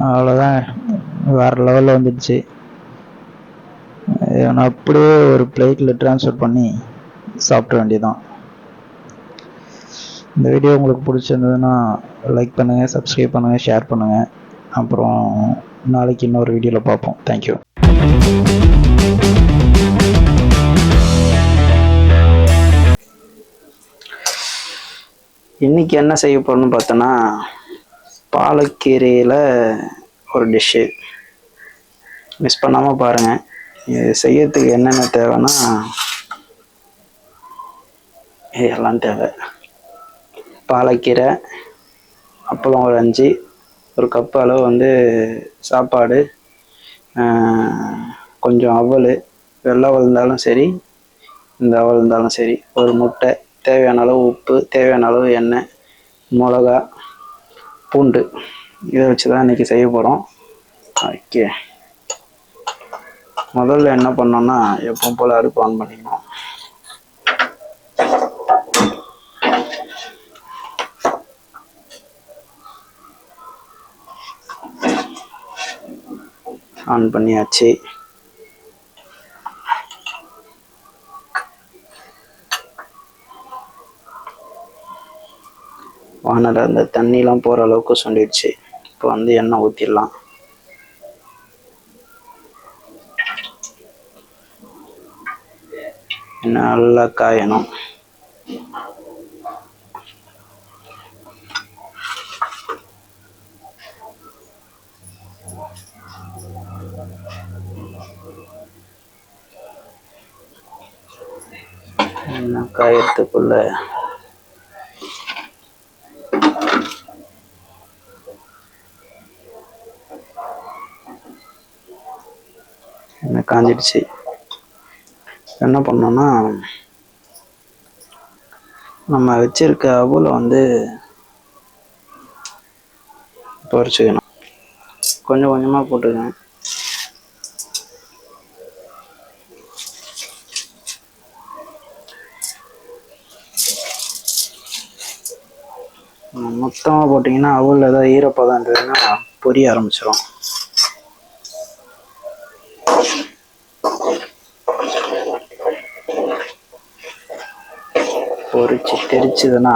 அவ்வளோதான், வேறு லெவலில் வந்துடுச்சு. நான் அப்படியே ஒரு பிளேட்டில் ட்ரான்ஸ்ஃபர் பண்ணி சாப்பிட வேண்டியதான். இந்த வீடியோ உங்களுக்கு பிடிச்சிருந்ததுன்னா லைக் பண்ணுங்கள், சப்ஸ்கிரைப் பண்ணுங்கள், ஷேர் பண்ணுங்கள். அப்புறம் நாளைக்கு இன்னொரு வீடியோவில் பார்ப்போம். தேங்க்யூ. இன்றைக்கி என்ன செய்ய போகிறோன்னு பார்த்தோன்னா, பாலக்கீரையில் ஒரு டிஷ்ஷு. மிஸ் பண்ணாமல் பாருங்கள். இது செய்யறதுக்கு என்னென்ன தேவைன்னா, இதெல்லாம் தேவை. பாலக்கீரை, அப்பளம் ஒரு 5, ஒரு கப்பு அளவு வந்து சாப்பாடு, கொஞ்சம் அவல், வெள்ளை அவல் இருந்தாலும் சரி, இந்த அவல் இருந்தாலும் சரி, ஒரு முட்டை, தேவையான அளவு உப்பு, தேவையான அளவு எண்ணெய், மிளகா, பூண்டு, இதை வச்சு தான் இன்றைக்கி செய்ய போகிறோம். ஓகே, முதல்ல என்ன பண்ணோன்னா, எப்பவும் போல் அடுப்பு ஆன் பண்ணிக்கணும். ஆன் பண்ணியாச்சு. வானல அந்த தண்ணிலாம் போகிற அளவுக்கு சுண்டிடுச்சு. இப்போ வந்து எண்ணெய் ஊற்றிடலாம். எண்ணெய் நல்லா காயணும். எண்ணெய் காயறதுக்குள்ள எண்ணெய் காஞ்சிடுச்சு. என்ன பண்ணோன்னா, நம்ம வச்சிருக்க அவலை வந்து பொரிச்சுக்கணும். கொஞ்சம் கொஞ்சமாக போட்டுக்கணும். மொத்தமாக போட்டிங்கன்னா அவல் ஏதாவது ஈரப்பதம் இருந்ததுன்னா பொரிய ஆரம்பிச்சிடும். பொரிச்சு தெரிச்சுதுன்னா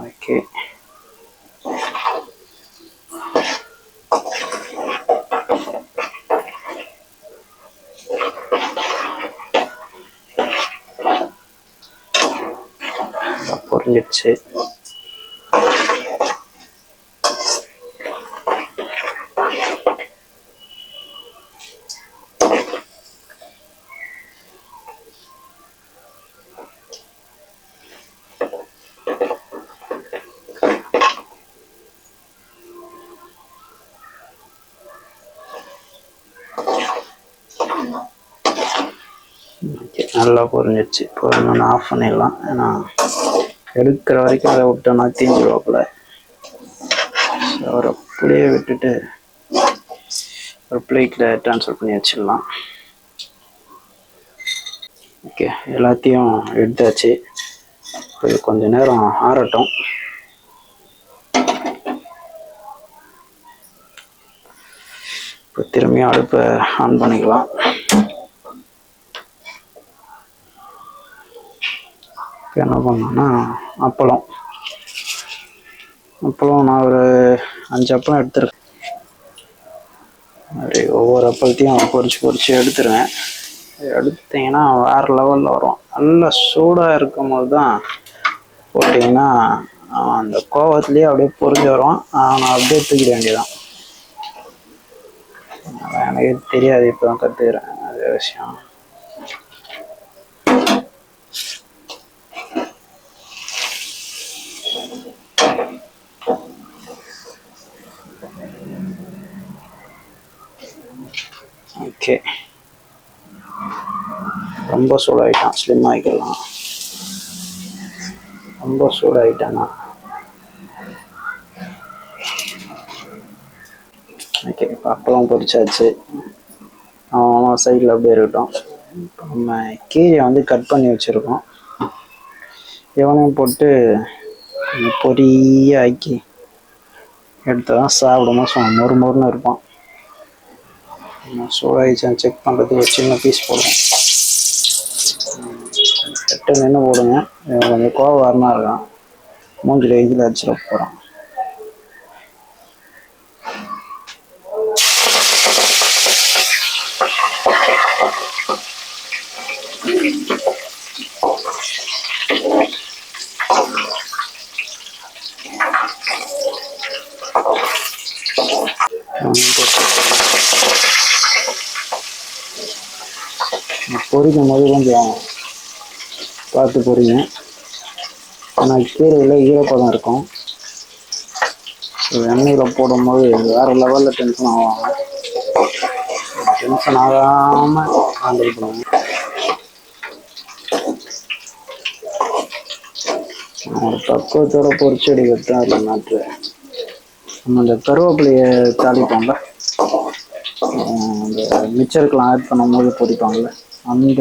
ஓகே. பொரிஞ்சிடுச்சு. நல்லா பொரிஞ்சிடுச்சு. பொரிஞ்சோன்னு ஆஃப் பண்ணிடலாம். ஏன்னா எடுக்கிற வரைக்கும் அதை விட்டோம்னா தீஞ்சிடுவாப்புல. அவரை அப்படியே விட்டுட்டு ஒரு பிளேட்டில் ட்ரான்ஸ்ஃபர் பண்ணி வச்சிடலாம். ஓகே, எல்லாத்தையும் எடுத்தாச்சு. இது கொஞ்சம் நேரம் ஆறட்டும். இப்போ திரும்பியும் அடுப்பை ஆன் பண்ணிக்கலாம். என்ன பண்ணோன்னா, அப்பளம் நான் ஒரு 5 அப்பளம் எடுத்துருக்கேன். அப்படி ஒவ்வொரு அப்பளத்தையும் பொரிச்சு எடுத்துருவேன். எடுத்தீங்கன்னா வேறு லெவலில் வரும். நல்லா சூடாக இருக்கும் போது தான் போட்டிங்கன்னா அந்த கோவத்துலேயே அப்படியே பொரிஞ்சு வரும். நான் அப்படியே தூக்கிட வேண்டியதான். எனக்கு தெரியாது, இப்போ தான் கற்றுக்கிறேன் அது விஷயம். ஓகே, ரொம்ப சூடாகிட்டான். ஸ்லிம் ஆகிக்கலாம். ரொம்ப சூடாகிட்டானா ஓகே. அப்பளம் பொரிச்சாச்சு. சைடில் அப்படியே இருக்கட்டும். நம்ம கீரையை வந்து கட் பண்ணி வச்சுருக்கோம். இவனையும் போட்டு பொரிய ஆக்கி எடுத்து தான் சாப்பிடும்போது மொறு மொறுன்னு இருப்பான். சூடாகிடுச்சான்னு செக் பண்ணுறதுக்கு ஒரு சின்ன பீஸ் போடுவோம். எட்டு நின்று போடுங்க. கொஞ்சம் கோவம் வரமா இருக்கான். மூஞ்சில் வெயில் அடிச்சிட போகிறான். பொரிக்கும் போது கொஞ்சம் பார்த்து பொரிங்க. ஆனால் கீரையில் ஈரப்பதம் இருக்கும். எண்ணெயில் போடும்போது வேறு லெவலில் டென்ஷன் ஆவாங்க. டென்ஷன் ஆகாமல் ஹேண்டில் பண்ணுவாங்க. ஒரு பக்குவத்தோட பொரிச்சு எடுக்கிறது தான் அதில் மேட்ரு. நம்ம இந்த கருவேப்பிலையை தாளிப்போம்ல, அந்த மிச்சருக்கெலாம் ஆட் பண்ணும்போது பொரிப்பாங்கள்ல, அந்த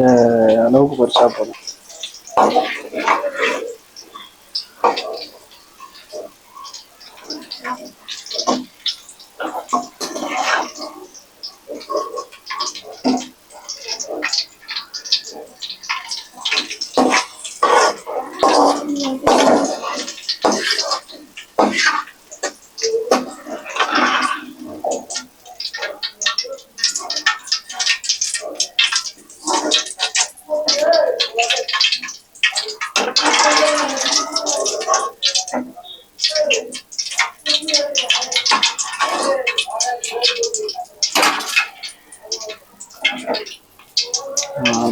அளவுக்கு பொரிச்சா போதும்.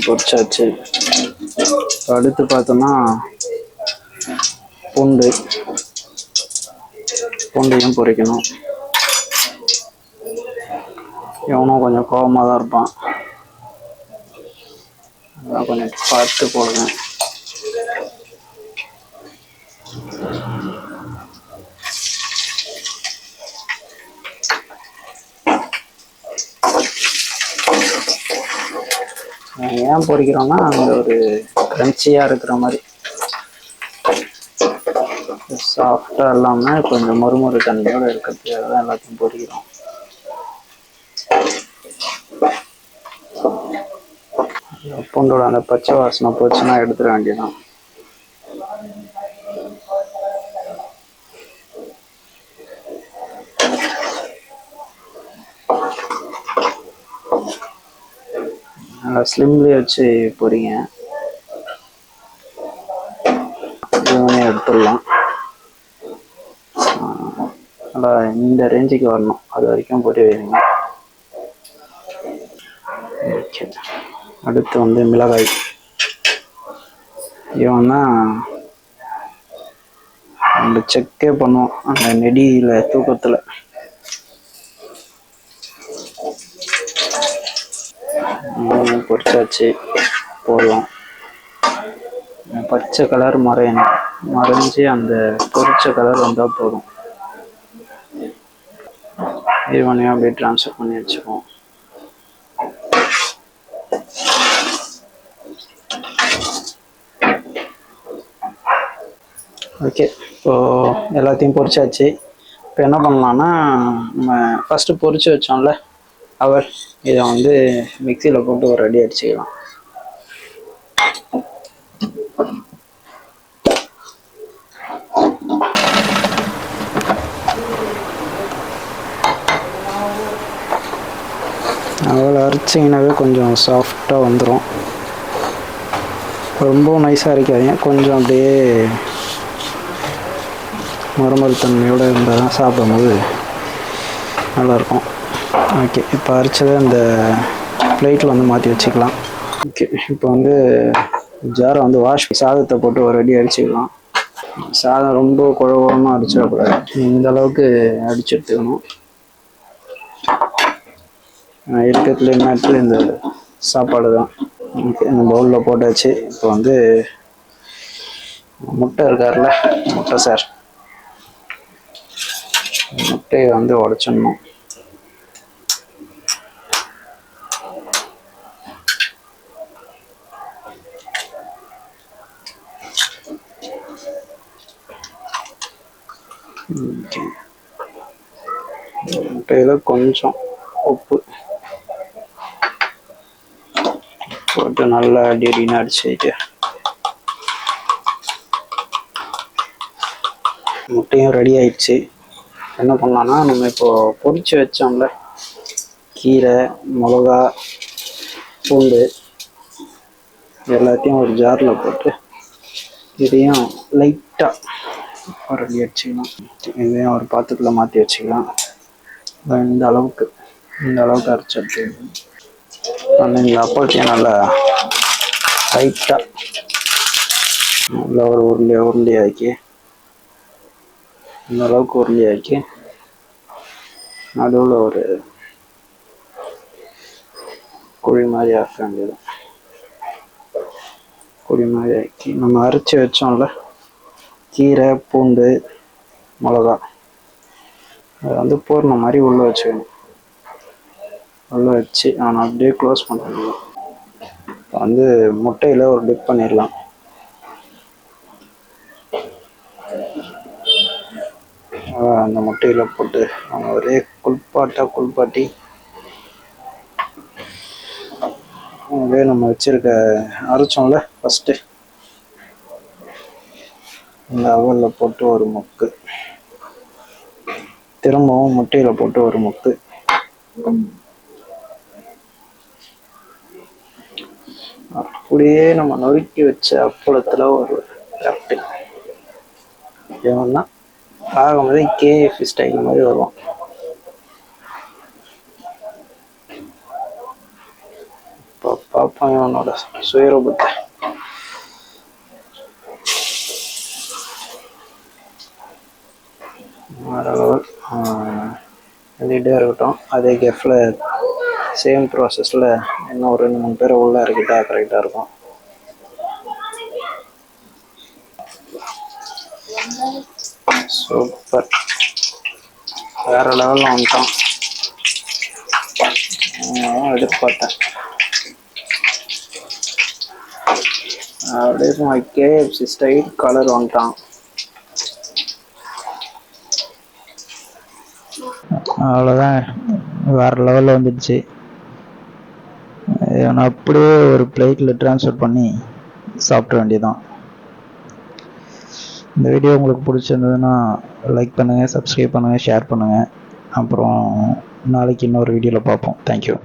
பொரிச்சாச்சு. அடுத்து பார்த்தோம்னா பூண்டையும் பொரிக்கணும். இவனும் கொஞ்சம் கோபமாக தான் இருப்பான். அதெல்லாம் கொஞ்சம் பார்த்து போடுங்க. ஏன் பொரிக்கிறோம்னா அந்த ஒரு கிரன்ச்சியாக இருக்கிற மாதிரி, சாஃப்டாக இல்லாமல் கொஞ்சம் மொறுமொறு தண்ணியோடு இருக்கிறதுக்காக தான் எல்லாத்தையும் பொரிக்கிறோம். பூண்டோட அந்த பச்சை வாசனை போச்சுன்னா எடுத்துட வேண்டியதான். நல்லா ஸ்லிம்லேயே வச்சு பொரிங்க. இதுவுமே எடுத்துடலாம். நல்லா இந்த ரேஞ்சுக்கு வரணும், அது வரைக்கும் பொரிய வைங்க. ஓகே, அடுத்து வந்து மிளகாய். இவன் தான் அந்த செக்கே பண்ணுவோம் அந்த நெடியில் தூக்கத்தில். பொரிச்சாச்சு, போடலாம். பச்சை கலர் மறைஞ்சு அந்த பொரிச்ச கலர் வந்தால் போதும். இவனையும் அப்படியே ட்ரான்ஸ்ஃபர் பண்ணி வச்சுக்குவோம். ஓகே, இப்போது எல்லாத்தையும் பொரிச்சாச்சு. இப்போ என்ன பண்ணலான்னா, நம்ம ஃபஸ்ட்டு பொரிச்சு வச்சோம்ல அவல், இதை வந்து மிக்சியில் போட்டு ஒரு அடி அடிச்சுக்கலாம். அவல் அரைச்சிங்கனாவே கொஞ்சம் சாஃப்டாக வந்துடும். ரொம்ப நைஸாக அரைக்காதீங்க, கொஞ்சம் அப்படியே மறுமறு தன்மையோடு இருந்தால் தான் சாப்பிடும்போது நல்லாயிருக்கும். ஓகே, இப்போ அரைச்சதை அந்த பிளேட்டில் வந்து மாற்றி வச்சுக்கலாம். ஓகே, இப்போ வந்து ஜாரை வந்து சாதத்தை போட்டு ஒரு அடி அடிச்சுக்கலாம். சாதம் ரொம்ப குழகுழமாக அடிச்சிடக்கூடாது, இந்த அளவுக்கு அடிச்சு எடுத்துக்கணும். இருக்கிறதுல மேட்ரு இந்த சாப்பாடு தான். ஓகே, இந்த பவுலில் போட்டாச்சு. இப்போ வந்து முட்டை இருக்கார்ல, முட்டை சார், முட்டையை வந்து உடைச்சிடணும். முட்டையில் கொஞ்சம் உப்பு போட்டு நல்லா அடின்னு அடிச்சுட்டு முட்டையும் ரெடி ஆயிடுச்சு. என்ன பண்ணலான்னா, நம்ம இப்போ பொரிச்சு வச்சோம்ல கீரை, மிளகா, பூண்டு எல்லாத்தையும் ஒரு ஜாரில் போட்டு இதையும் லைட்டாக ஒரு ரெடி அடிச்சுக்கலாம். இதையும் ஒரு பாத்திரத்தில் மாற்றி வச்சுக்கலாம். இந்த அளவுக்கு அரைச்சி எடுத்துக்கணும். இந்த அப்பளத்தையும் நல்லா லைட்டாக நல்லா ஒரு உருளையாக்கி இந்த அளவுக்கு உருளையாக்கி நடுவில் ஒரு குழி மாதிரி ஆக்க வேண்டியது. குழி மாதிரி ஆக்கி நம்ம அரைச்சி வச்சோம்ல கீரை, பூண்டு, மிளகா அதை பூர்ண மாதிரி உள்ளே வச்சுக்கணும். உள்ளே வச்சு நான் அப்படியே க்ளோஸ் பண்ணிடணும். முட்டையில் ஒரு டிப் பண்ணிடலாம். அந்த முட்டையில் போட்டு நம்ம ஒரே குளிப்பாட்டி அப்படியே நம்ம வச்சிருக்க அரைச்சோம்ல ஃபஸ்ட்டு இந்த அவலில் போட்டு ஒரு முக்கு, திரும்பவும் முட்டையில் போட்டு ஒரு முக்கு, அப்படியே நம்ம நொறுக்கி வச்ச அப்பளத்தில் ஒரு கரெக்டு ஏன்னா ஆகும்போது கேஎஃப்சி ஸ்டைல் மாதிரி வரும். இப்போ பார்ப்போம் இவனோட சுயரூபத்தை. எழுதிட்டே இருக்கட்டும். அதே கேஃபில் சேம் ப்ராசஸில் இன்னும் ஒரு 2-3 பேர் உள்ளே இருக்கிட்டா கரெக்டாக இருக்கும். சூப்பர், வேற லெவலில் வந்துட்டோம். எதிர்பார்த்தேன். அப்படியே கேஎஃப்சி ஸ்டைல் கலர் வந்துட்டான். அவ்வளோதான், வேறு லெவலில் வந்துடுச்சு. நான் அப்படியே ஒரு பிளேட்டில் ட்ரான்ஸ்ஃபர் பண்ணி சாப்பிட வேண்டியதான். இந்த வீடியோ உங்களுக்கு பிடிச்சிருந்ததுன்னா லைக் பண்ணுங்கள், சப்ஸ்கிரைப் பண்ணுங்கள், ஷேர் பண்ணுங்கள். அப்புறம் நாளைக்கு இன்னொரு வீடியோவில் பார்ப்போம். தேங்க்யூ.